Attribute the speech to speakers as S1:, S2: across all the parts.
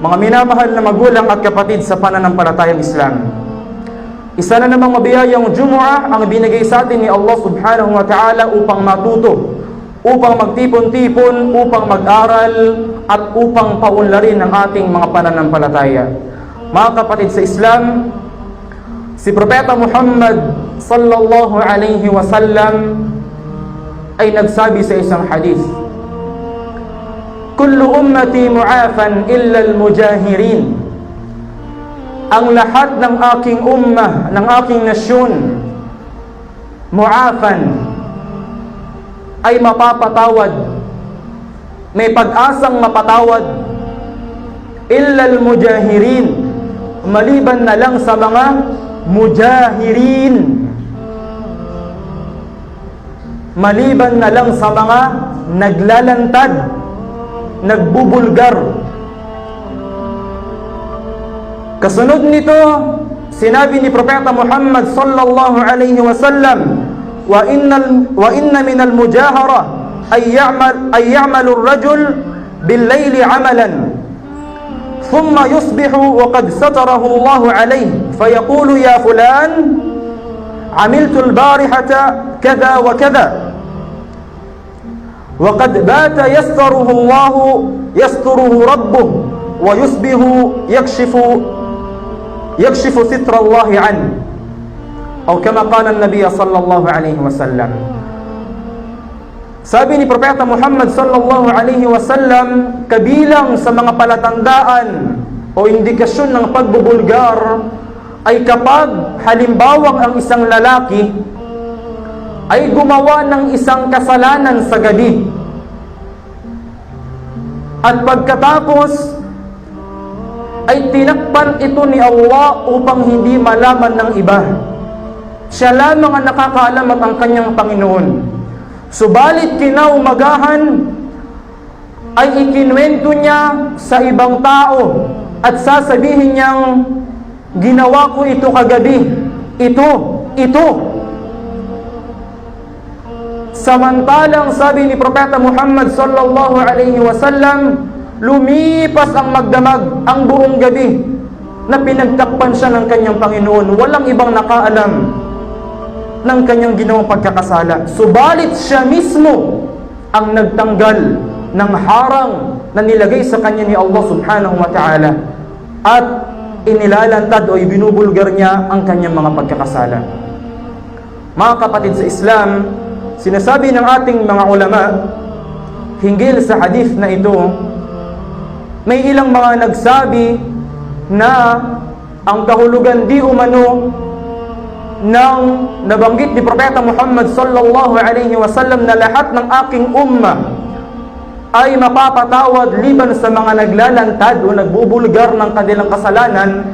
S1: Mga minamahal na magulang at kapatid sa pananampalatayang Islam, isa na namang mabiyayang Jumu'ah ang binigay sa atin ni Allah subhanahu wa ta'ala upang matuto, upang magtipon-tipon, upang mag-aral, at upang paunlarin ang ating mga pananampalataya. Mga kapatid sa Islam, si Propeta Muhammad sallallahu alaihi wasallam ay nagsabi sa isang hadith, "Kullu ummati mu'afan illa al-mujahirin." Ang lahat ng aking ummah, ng aking nasyon, mu'afan, ay mapapatawad, may pag-asang mapatawad, illa al-mujahirin, maliban na lang sa mga mujahirin, maliban na lang sa mga naglalantad, nagbubulgar. Kasunod nito, sinabi ni Propeta Muhammad sallallahu alaihi wasallam, wa inna min al-mujahara ay ya'malu ar-rajul bil-layli 'amalan thumma yusbihu wa qad satarahu Allah alayhi fayaqulu ya fulan 'amiltu al-barihata kadha wa kadha wa qad bata yastaruhu Allah yasturuhu rabbuh wa yusbihu yakshifu sitra Allah an, o kama qala an-nabiy sallallahu alaihi wasallam. Sabi ni Propeta Muhammad sallallahu alaihi wasallam, kabilang sa mga palatandaan o indikasyon ng pagbubulgar ay kapag halimbawang ang isang lalaki ay gumawa ng isang kasalanan sa gabi, at pagkatapos ay tinakpan ito ni Allah upang hindi malaman ng iba. Siya lamang ang nakakaalam at ang kanyang Panginoon. Subalit kinaumagahan ay ikinwento niya sa ibang tao at sasabihin niyang, ginawa ko ito kagabi, ito. Samantalang sabi ni Propeta Muhammad sallallahu alaihi wasallam, lumipas ang magdamag ang buong gabi na pinagtakpan siya ng kanyang Panginoon. Walang ibang nakaalam ng kanyang ginawang pagkakasala. Subalit siya mismo ang nagtanggal ng harang na nilagay sa kanya ni Allah subhanahu wa ta'ala, at inilalantad o ibinubulgar niya ang kanyang mga pagkakasala. Mga kapatid sa Islam, sinasabi ng ating mga ulama hinggil sa hadith na ito, may ilang mga nagsabi na ang kahulugan di umano ng nabanggit ni Propeta Muhammad sallallahu alaihi wasallam na lahat ng aking ummah ay mapapatawad liban sa mga naglalantad o nagbubulgar ng kanilang kasalanan.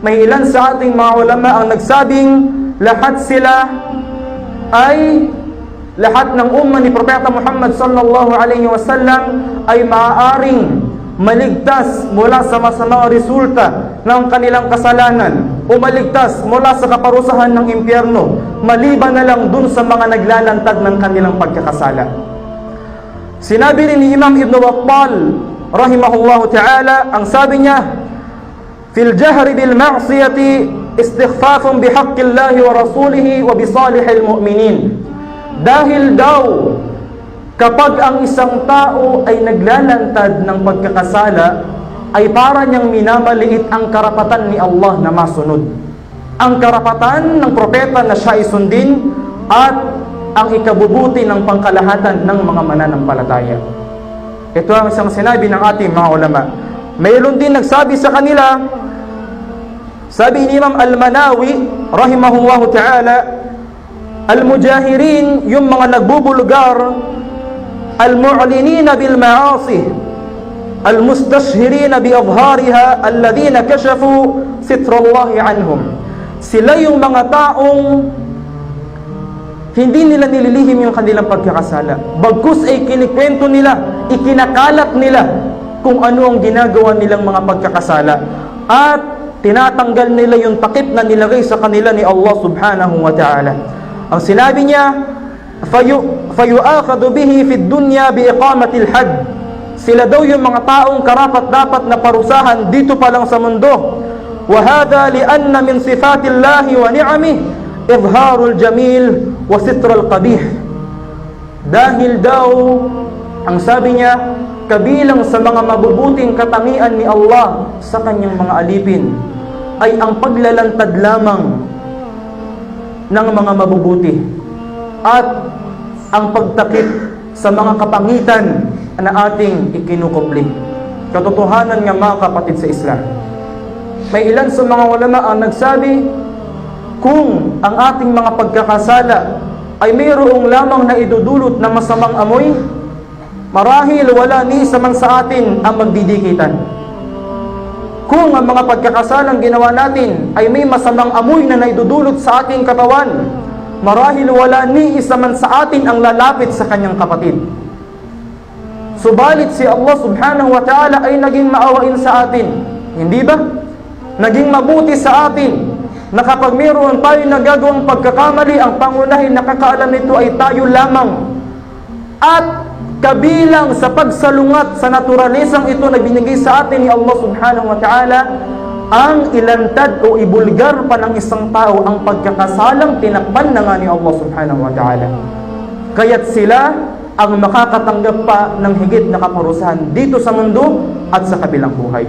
S1: May ilan sa ating mga ulama ang nagsabing lahat ng ummah ni Propeta Muhammad sallallahu alaihi wasallam ay maaaring maligtas mula sa masamang resulta ng kanilang kasalanan o maligtas mula sa kaparusahan ng impyerno, maliban na lang dun sa mga naglalantad ng kanilang pagkakasala. Sinabi rin ni Imam Ibn Battal rahimahullahu ta'ala, ang sabi niya, fil jahri bil ma'siyati istighfafun bihaqqillahi wa rasulihi wa bisalihil mu'minin. Dahil daw kapag ang isang tao ay naglalantad ng pagkakasala, ay para niyang minamaliit ang karapatan ni Allah na masunod, ang karapatan ng propeta na siya isundin, at ang ikabubuti ng pangkalahatan ng mga mananampalataya. Ito ang isang sinabi ng ating mga ulama. Mayroon din nagsabi sa kanila, sabi ni Imam Al-Manawi rahimahullahu ta'ala, al-mujahirin, yung mga nagbubulgar, al-mu'linina bil ma'asi, al-mustashhirina bi adhariha alladhina kashafu sitrallahi anhum. Sila yung mga taong hindi nila nililihim yung kanilang pagkakasala, bagkus ay kinikwento nila, ikinakalat nila kung ano ang ginagawa nilang mga pagkakasala, at tinatanggal nila yung takip na nilagay sa kanila ni Allah subhanahu wa ta'ala. Ang sinabi niya, fayu'akhadhu bihi fid dunya bi iqamatil hadd. Sila daw yung mga taong karapat-dapat na parusahan dito pa lang sa mundo. Wa hadha li anna min sifatillahi wa ni'amihi izharul jamil wa sitrul qabih. Dahil daw, ang sabi niya, kabilang sa mga mabubuting katangian ni Allah sa kanyang mga alipin ay ang paglalantad lamang ng mga mabubuti at ang pagtakip sa mga kapangitan na ating ikinukupli. Katotohanan nga mga kapatid sa Islam, may ilan sa mga ulama ang nagsabi, kung ang ating mga pagkakasala ay mayroong lamang na idudulot na masamang amoy, marahil wala ni isa man sa atin ang magdidikitan. Kung ang mga pagkakasalang ginawa natin ay may masamang amoy na naidudulot sa ating katawan, marahil wala ni isa man sa atin ang lalapit sa kanyang kapatid. Subalit si Allah subhanahu wa ta'ala ay naging maawain sa atin. Hindi ba? Naging mabuti sa atin na kapag mayroon tayo nagagawang pagkakamali, ang pangunahin nakakaalam nito ay tayo lamang. At kabilang sa pagsalungat sa naturalisang ito na binigay sa atin ni Allah subhanahu wa ta'ala, ang ilantad o ibulgar pa ng isang tao ang pagkakasalang tinakpan na nga ni Allah subhanahu wa ta'ala. Kaya't sila ang makakatanggap pa ng higit na kaparusahan dito sa mundo at sa kabilang buhay.